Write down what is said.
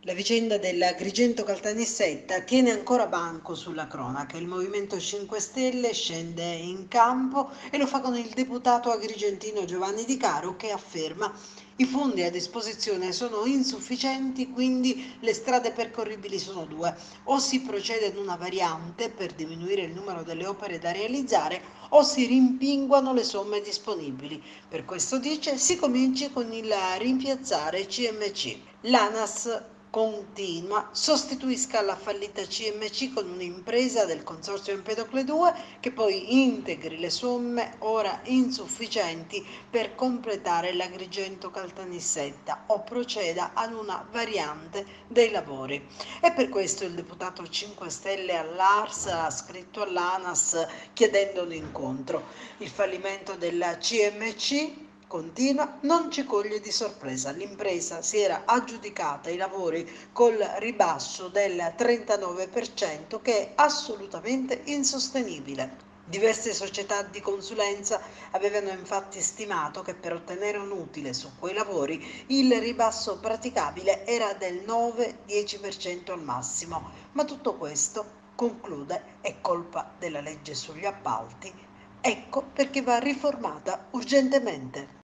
La vicenda dell'Agrigento Caltanissetta tiene ancora banco sulla cronaca. Il Movimento 5 Stelle scende in campo e lo fa con il deputato agrigentino Giovanni Di Caro che afferma i fondi a disposizione sono insufficienti, quindi le strade percorribili sono due. O si procede ad una variante per diminuire il numero delle opere da realizzare o si rimpinguano le somme disponibili. Per questo dice si cominci con il rimpiazzare CMC. L'ANAS continua, sostituisca la fallita CMC con un'impresa del consorzio Empedocle 2 che poi integri le somme ora insufficienti per completare l'Agrigento Caltanissetta o proceda ad una variante dei lavori. E per questo il deputato 5 Stelle all'ARS ha scritto all'ANAS chiedendo un incontro. Il fallimento della CMC continua, non ci coglie di sorpresa. L'impresa si era aggiudicata i lavori col ribasso del 39% che è assolutamente insostenibile. Diverse società di consulenza avevano infatti stimato che per ottenere un utile su quei lavori il ribasso praticabile era del 9-10% al massimo, ma tutto questo, conclude, è colpa della legge sugli appalti. Ecco perché va riformata urgentemente.